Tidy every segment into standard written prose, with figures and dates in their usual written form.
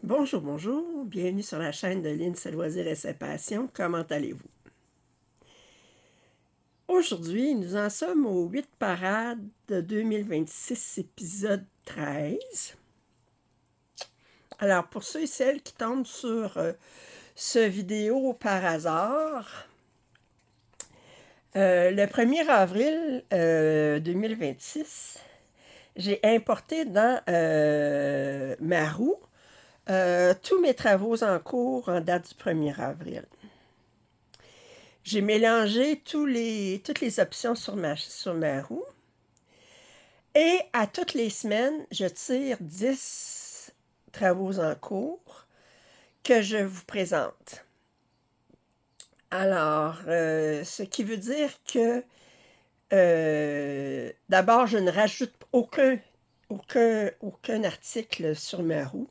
Bonjour, bonjour, bienvenue sur la chaîne de Lynn, ses loisirs et ses passions. Comment allez-vous? Aujourd'hui, nous en sommes au 8 parades de 2026, épisode 13. Alors, pour ceux et celles qui tombent sur ce vidéo par hasard, le 1er avril 2026, j'ai importé dans ma roue tous mes travaux en cours en date du 1er avril. J'ai mélangé toutes les options sur ma roue. Et à toutes les semaines, je tire 10 travaux en cours que je vous présente. Alors, ce qui veut dire que, d'abord, je ne rajoute aucun article sur ma roue.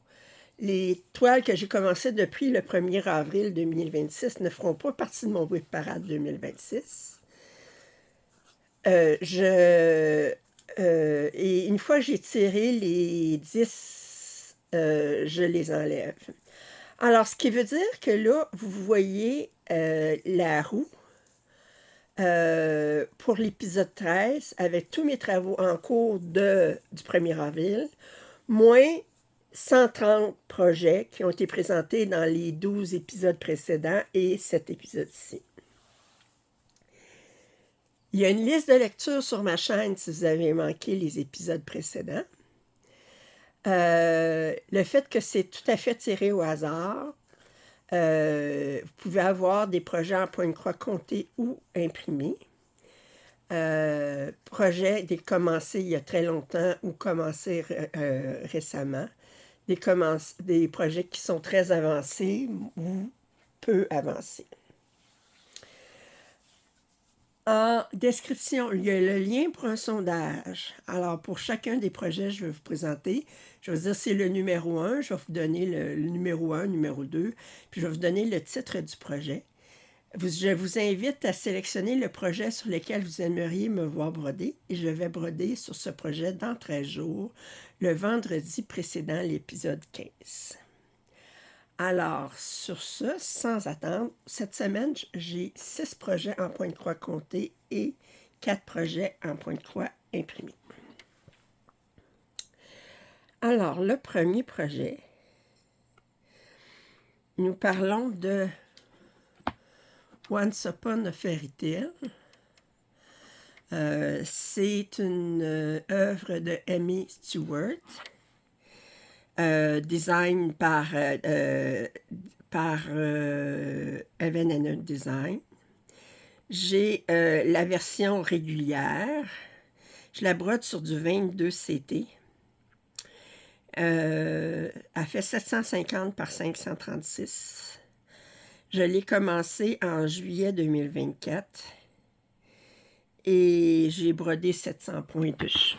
Les toiles que j'ai commencées depuis le 1er avril 2026 ne feront pas partie de mon bruit de parade 2026. Et une fois que j'ai tiré les 10, je les enlève. Alors, ce qui veut dire que là, vous voyez la roue pour l'épisode 13 avec tous mes travaux en cours du 1er avril, moins 130 projets qui ont été présentés dans les 12 épisodes précédents et cet épisode-ci. Il y a une liste de lecture sur ma chaîne si vous avez manqué les épisodes précédents. Le fait que c'est tout à fait tiré au hasard, vous pouvez avoir des projets en point de croix comptés ou imprimés. Projets commencés il y a très longtemps ou commencés récemment. Des projets qui sont très avancés ou peu avancés. En description, il y a le lien pour un sondage. Alors, pour chacun des projets, je vais vous présenter. Je vais vous dire c'est le numéro 1, je vais vous donner le numéro 1, numéro 2, puis je vais vous donner le titre du projet. Je vous invite à sélectionner le projet sur lequel vous aimeriez me voir broder et je vais broder sur ce projet dans 13 jours, le vendredi précédent l'épisode 15. Alors, sur ce, sans attendre, cette semaine, j'ai 6 projets en point de croix comptés et 4 projets en point de croix imprimés. Alors, le premier projet, nous parlons de Once Upon a Fairy Tale. C'est une œuvre de Amy Stewart, design par Even & Design. J'ai la version régulière. Je la brode sur du 22 CT. Elle fait 750 par 536. Je l'ai commencé en juillet 2024 et j'ai brodé 700 points dessus.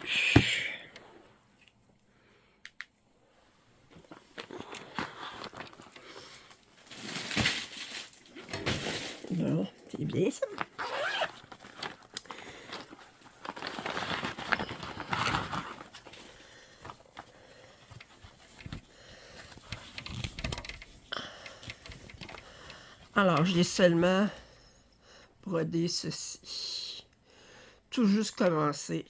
Bon, c'est bien ça. Alors, j'ai seulement brodé ceci. Tout juste commencé.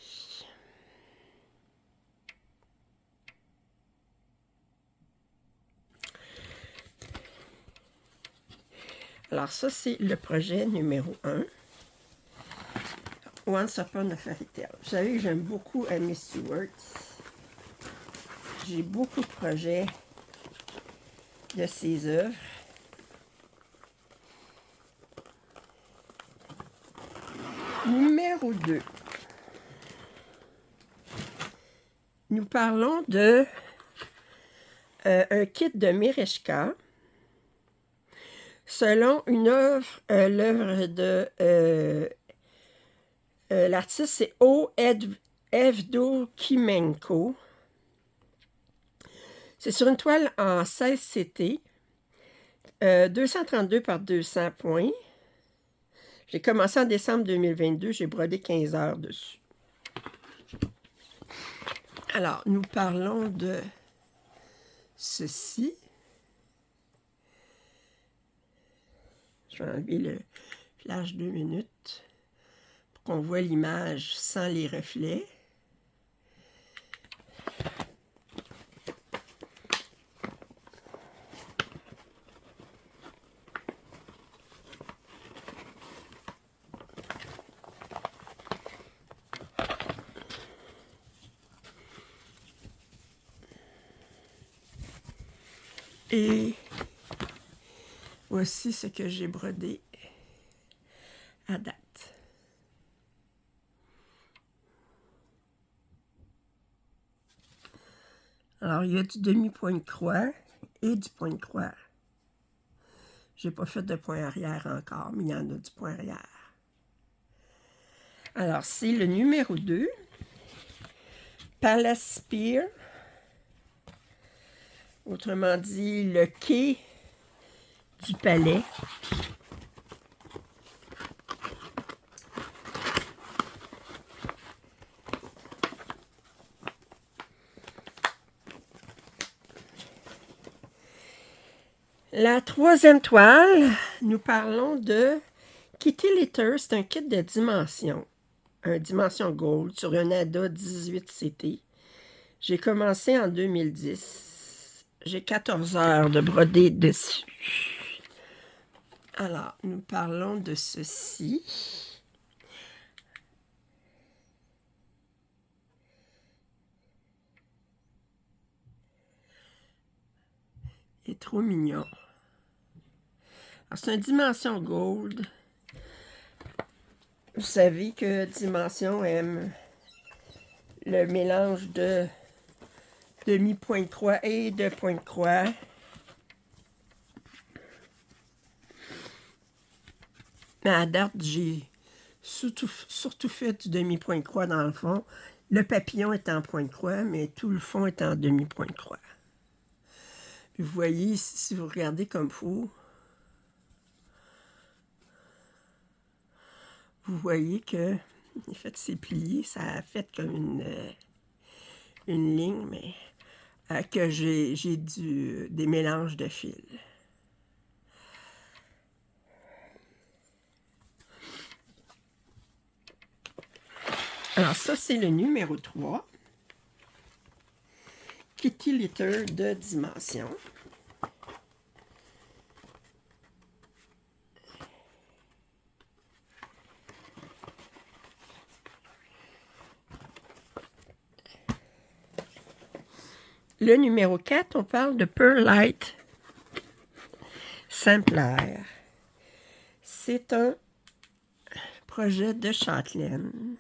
Alors, ça, c'est le projet numéro 1. Once Upon a Fairy Tale. Vous savez que j'aime beaucoup Amy Stewart. J'ai beaucoup de projets de ses œuvres. Numéro 2. Nous parlons de un kit de Mereshka. Selon une œuvre, l'œuvre de l'artiste, c'est O. Evdokimenko. C'est sur une toile en 16 CT, 232 par 200 points. J'ai commencé en décembre 2022, j'ai brodé 15 heures dessus. Alors, nous parlons de ceci. Je vais enlever le flash 2 minutes pour qu'on voit l'image sans les reflets. Et voici ce que j'ai brodé à date. Alors, il y a du demi-point de croix et du point de croix. J'ai pas fait de point arrière encore, mais il y en a du point arrière. Alors, c'est le numéro 2, Palace Spear. Autrement dit, le quai du palais. La troisième toile, nous parlons de Kitty Litter. C'est un kit de dimension. Un dimension gold sur un ADA 18CT. J'ai commencé en 2010. J'ai 14 heures de broder dessus. Alors, nous parlons de ceci. Il est trop mignon. Alors, c'est une dimension gold. Vous savez que Dimension aime le mélange de demi-point de croix et de point de croix. Mais à date, j'ai surtout fait du demi-point de croix dans le fond. Le papillon est en point de croix, mais tout le fond est en demi-point de croix. Puis vous voyez, si vous regardez comme il faut, vous voyez que, en fait, c'est plié, ça a fait comme une ligne, mais que j'ai des mélanges de fils. Alors ça, c'est le numéro 3. Kitty Litter de Dimension. Le numéro 4, on parle de Perlite Sampler. C'est un projet de châtelaine.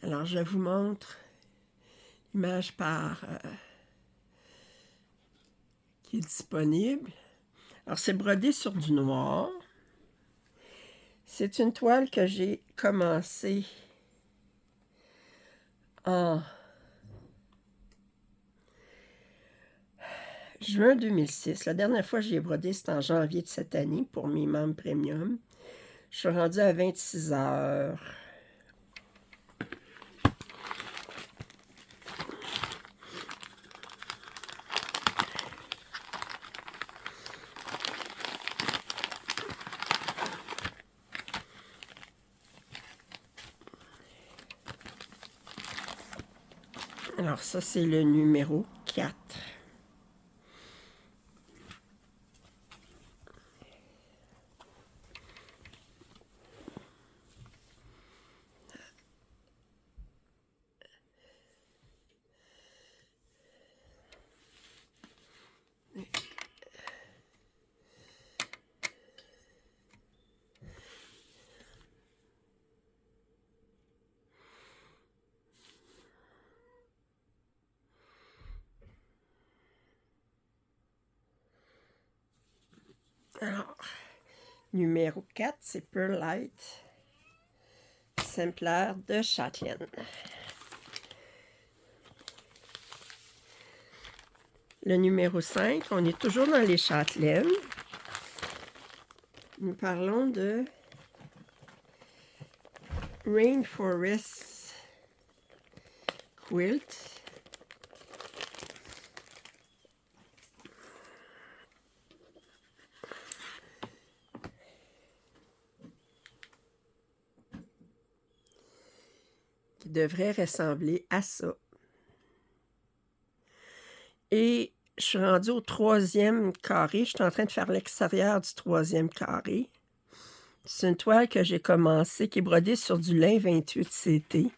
Alors, je vous montre l'image qui est disponible. Alors, c'est brodé sur du noir. C'est une toile que j'ai commencé en juin 2006. La dernière fois que j'ai brodé, c'était en janvier de cette année pour mes membres premium. Je suis rendue à 26 heures. Alors ça, c'est le numéro 4. Alors, numéro 4, c'est Perlite Sampler de châtelaine. Le numéro 5, on est toujours dans les châtelaines. Nous parlons de Rainforest Quilt. qui devrait ressembler à ça. Et je suis rendue au 3e carré. Je suis en train de faire l'extérieur du 3e carré. C'est une toile que j'ai commencée, qui est brodée sur du lin 28 CT.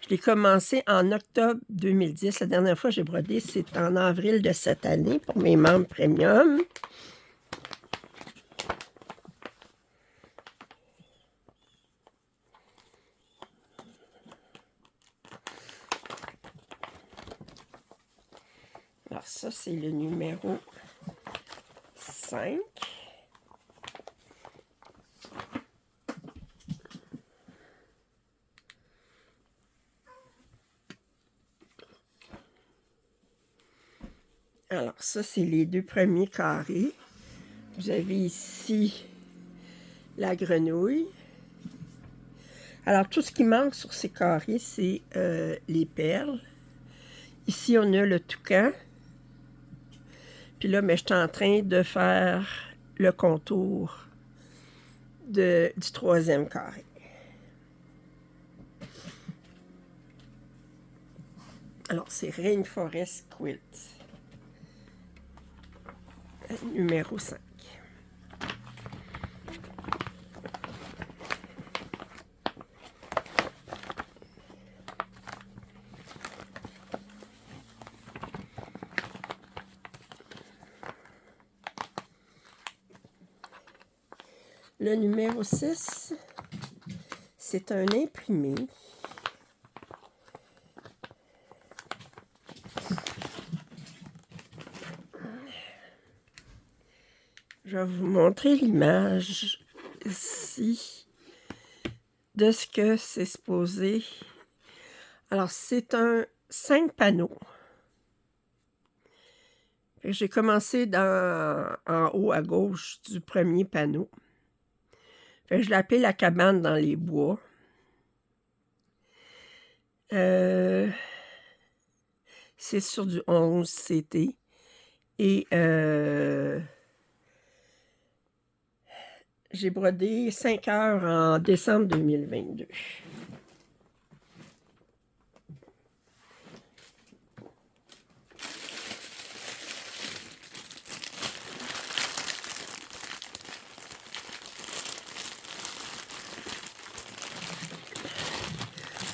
Je l'ai commencé en octobre 2010. La dernière fois que j'ai brodé, c'est en avril de cette année pour mes membres premium. Alors ça, c'est le numéro 5. Alors ça, c'est les 2 premiers carrés. Vous avez ici la grenouille. Alors, tout ce qui manque sur ces carrés, c'est les perles. Ici, on a le toucan. Puis là, mais je suis en train de faire le contour du 3e carré. Alors, c'est Rainforest Quilt. Numéro 5. Le numéro 6, c'est un imprimé. Je vais vous montrer l'image ici de ce que c'est supposé. Alors, c'est un 5 panneaux. J'ai commencé en haut à gauche du premier panneau. Je l'ai appelé la cabane dans les bois. C'est sur du 11 CT. Et j'ai brodé 5 heures en décembre 2022.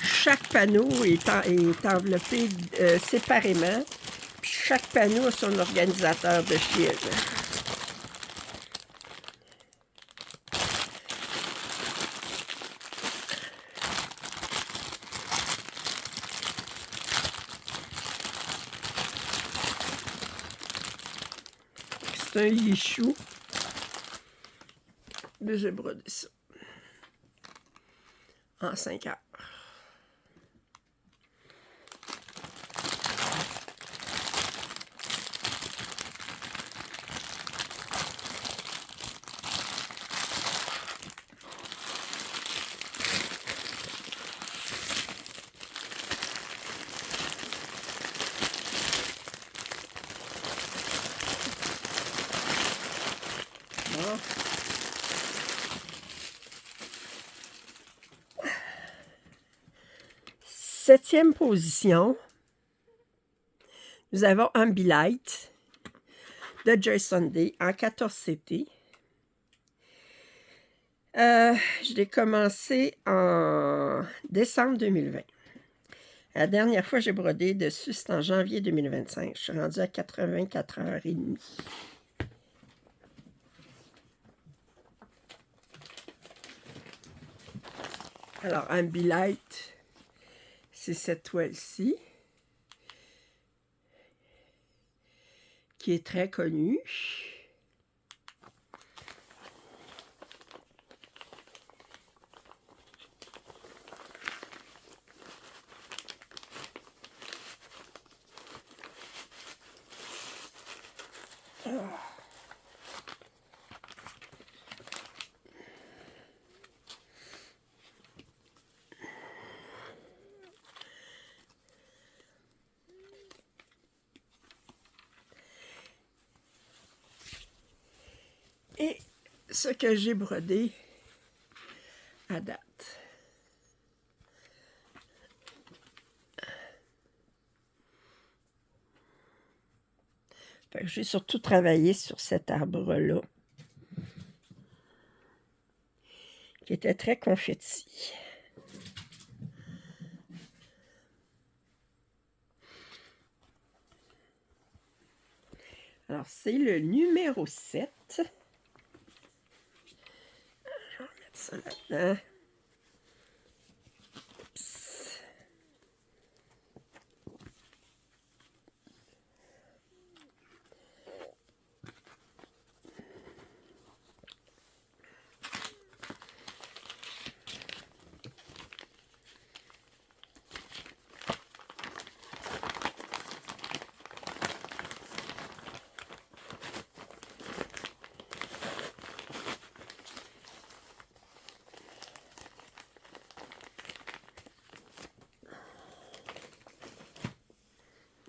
Chaque panneau est enveloppé séparément. Puis chaque panneau a son organisateur de fil. C'est un lichou. Là, j'ai brodé ça en 5 heures. Bon. Septième position, nous avons Ambilight de Joy Sunday en 14 CT. Je l'ai commencé en décembre 2020. La dernière fois que j'ai brodé dessus, c'était en janvier 2025. Je suis rendue à 84 heures et demie. Alors, Ambilight, c'est cette toile-ci, qui est très connue. Et ce que j'ai brodé à date. Fait que j'ai surtout travaillé sur cet arbre-là, qui était très confetti. Alors, c'est le numéro 7. Je vais remettre ça là-dedans. Oups.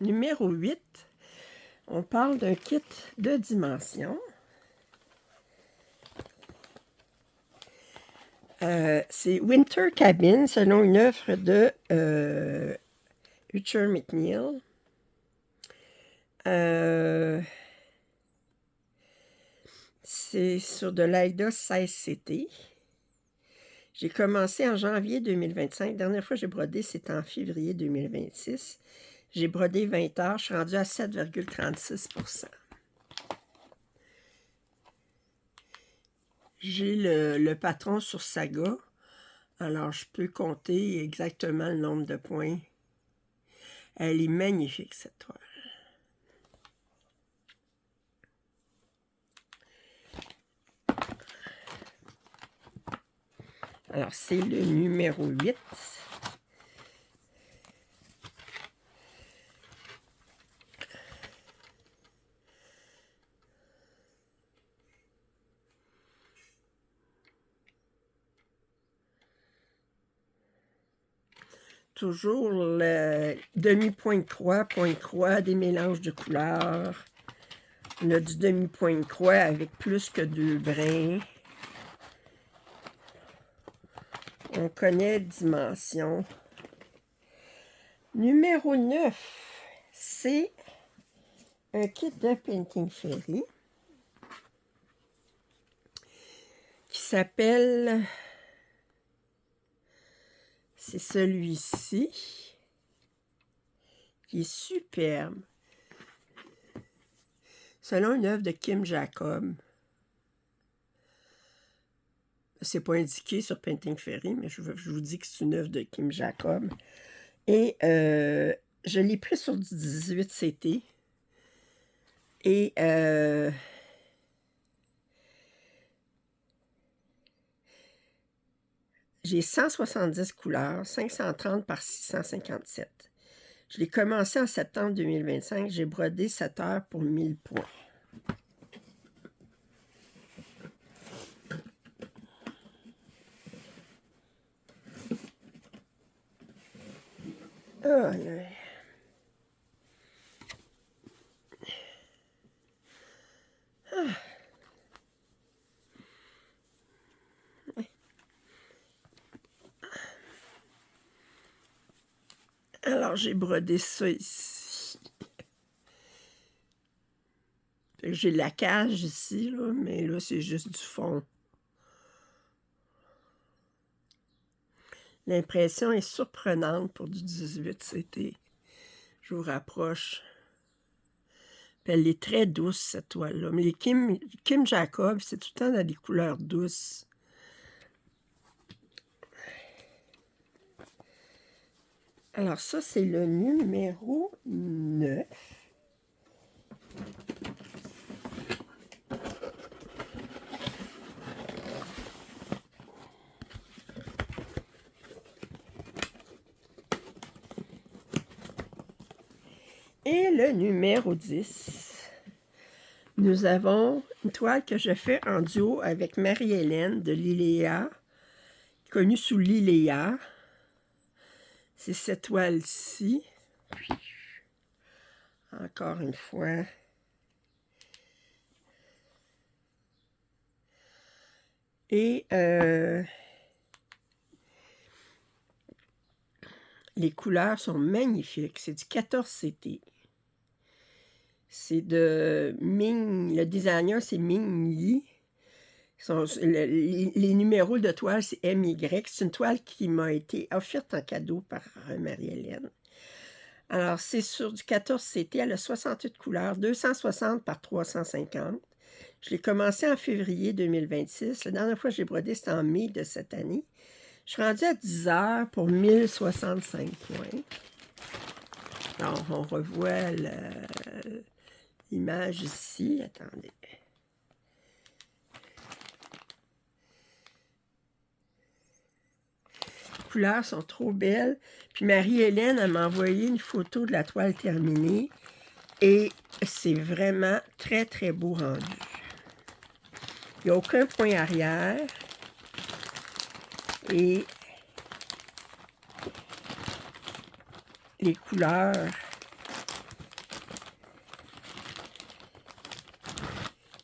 Numéro 8, on parle d'un kit de dimension. C'est Winter Cabin, selon une œuvre de Richard McNeil. C'est sur de l'AIDA 16CT. J'ai commencé en janvier 2025. Dernière fois que j'ai brodé, c'était en février 2026. J'ai brodé 20 heures. Je suis rendue à 7,36%. J'ai le patron sur Saga. Alors, je peux compter exactement le nombre de points. Elle est magnifique, cette toile. Alors, c'est le numéro 8. Toujours le demi-point de croix, des mélanges de couleurs. On a du demi-point de croix avec plus que 2 brins. On connaît dimension. Numéro 9, c'est un kit de Painting Fairy qui s'appelle... C'est celui-ci qui est superbe. Selon une œuvre de Kim Jacob. C'est pas indiqué sur Painting Fairy, mais je vous dis que c'est une œuvre de Kim Jacob. Et je l'ai pris sur du 18CT. Et j'ai 170 couleurs, 530 par 657. Je l'ai commencé en septembre 2025. J'ai brodé 7 heures pour 1000 points. Oh, yeah. Ah. Alors, j'ai brodé ça ici. J'ai la cage ici, là, mais là, c'est juste du fond. L'impression est surprenante pour du 18CT. Je vous rapproche. Puis elle est très douce, cette toile-là. Mais les Kim Jacob, c'est tout le temps dans des couleurs douces. Alors ça, c'est le numéro 9. Et le numéro 10, nous avons une toile que je fais en duo avec Marie-Hélène de Liléa, connue sous Liléa. C'est cette toile-ci. Encore une fois. Et les couleurs sont magnifiques. C'est du 14CT. C'est de Ming, le designer, c'est Ming Yi. Les numéros de toile, c'est MY. C'est une toile qui m'a été offerte en cadeau par Marie-Hélène. Alors, c'est sur du 14 CT, elle a 68 couleurs, 260 par 350. Je l'ai commencé en février 2026. La dernière fois que j'ai brodé, c'était en mai de cette année. Je suis rendue à 10 heures pour 1065 points. Alors, on revoit l'image ici. Attendez. Les couleurs sont trop belles. Puis Marie-Hélène, elle m'a envoyé une photo de la toile terminée. Et c'est vraiment très, très beau rendu. Il n'y a aucun point arrière. Et les couleurs,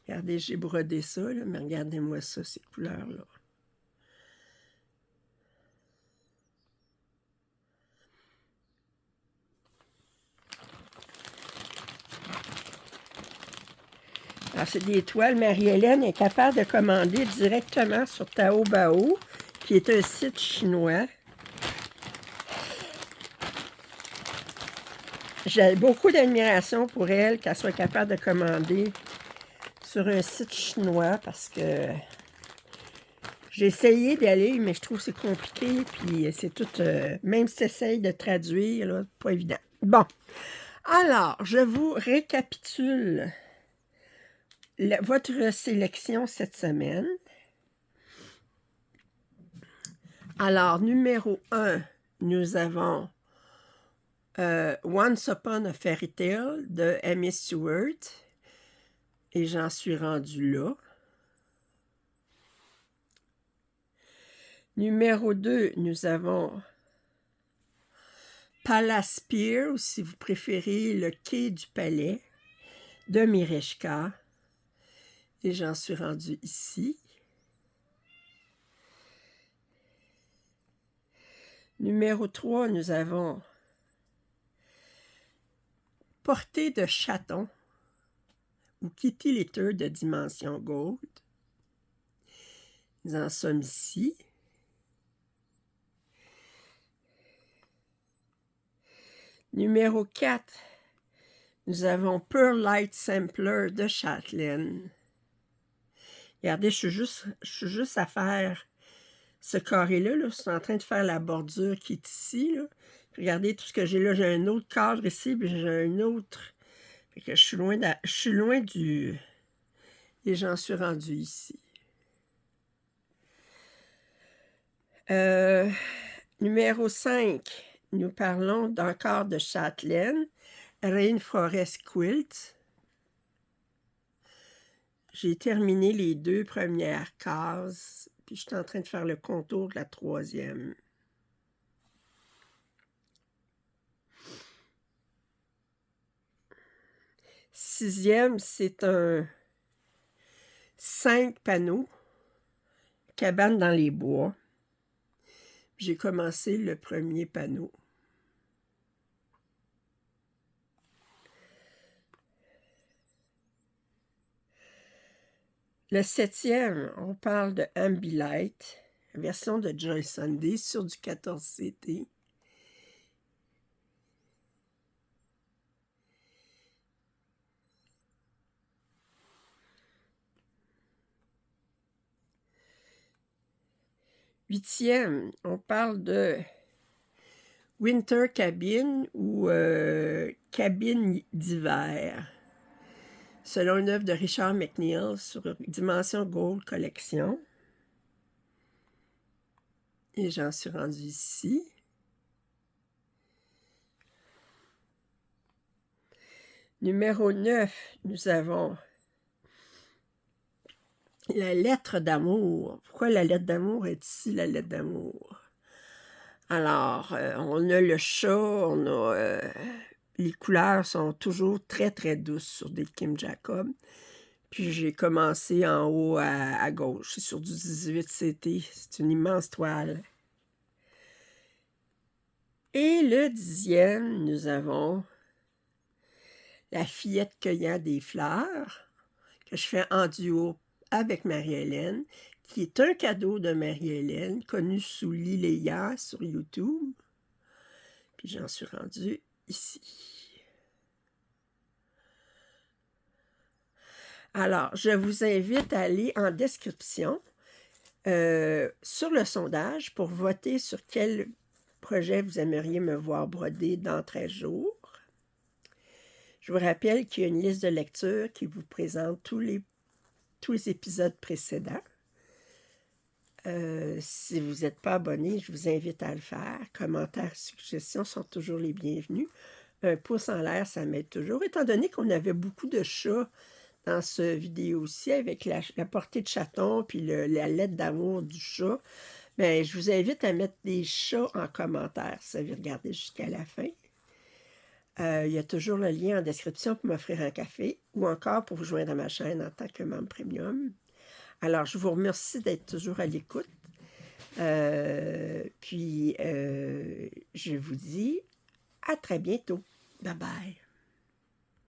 regardez, j'ai brodé ça, là, mais regardez-moi ça, ces couleurs-là. Alors, c'est des toiles. Marie-Hélène est capable de commander directement sur Taobao, qui est un site chinois. J'ai beaucoup d'admiration pour elle, qu'elle soit capable de commander sur un site chinois, parce que j'ai essayé d'aller, mais je trouve que c'est compliqué, puis c'est tout, même si j'essaye de traduire, là, pas évident. Bon, alors, je vous récapitule votre sélection cette semaine. Alors, numéro 1, nous avons Once Upon a Fairy Tale de Amy Stewart. Et j'en suis rendue là. Numéro 2, nous avons Palace Pier, ou si vous préférez, le quai du palais de Mireshka. Et j'en suis rendue ici. Numéro 3, nous avons Portée de chaton ou Kitty Litter de Dimension Gold. Nous en sommes ici. Numéro 4, nous avons Pearl Light Sampler de Châtelaine. Regardez, je suis juste à faire ce carré-là. Là. Je suis en train de faire la bordure qui est ici. Là. Regardez tout ce que j'ai là. J'ai un autre cadre ici, puis j'ai un autre. Fait que je suis loin du... Et j'en suis rendue ici. Numéro 5, nous parlons d'encore de Châtelaine, Rainforest Quilt. J'ai terminé les 2 premières cases, puis je suis en train de faire le contour de la 3e. Sixième, c'est un 5 panneaux, cabane dans les bois. J'ai commencé le premier panneau. Le 7e, on parle de Ambilight, version de Joy Sunday sur du 14 CT. Huitième, on parle de Winter Cabin ou cabine d'hiver, selon une œuvre de Richard McNeil sur Dimension Gold Collection. Et j'en suis rendue ici. Numéro 9, nous avons la lettre d'amour. Pourquoi la lettre d'amour est ici, la lettre d'amour? Alors, on a le chat, on a... les couleurs sont toujours très, très douces sur des Kim Jacob. Puis j'ai commencé en haut à gauche. C'est sur du 18 CT. C'est une immense toile. Et le 10e, nous avons La fillette cueillant des fleurs, que je fais en duo avec Marie-Hélène, qui est un cadeau de Marie-Hélène, connue sous Liléa sur YouTube. Puis j'en suis rendue ici. Alors, je vous invite à aller en description sur le sondage pour voter sur quel projet vous aimeriez me voir broder dans 13 jours. Je vous rappelle qu'il y a une liste de lecture qui vous présente tous les épisodes précédents. Si vous n'êtes pas abonné, je vous invite à le faire. Commentaires, suggestions sont toujours les bienvenus. Un pouce en l'air, ça m'aide toujours. Étant donné qu'on avait beaucoup de chats dans cette vidéo-ci, avec la portée de chaton puis la lettre d'amour du chat, bien, je vous invite à mettre des chats en commentaire si vous avez regardé jusqu'à la fin. Il y a toujours le lien en description pour m'offrir un café ou encore pour vous joindre à ma chaîne en tant que membre premium. Alors, je vous remercie d'être toujours à l'écoute. Je vous dis à très bientôt. Bye bye.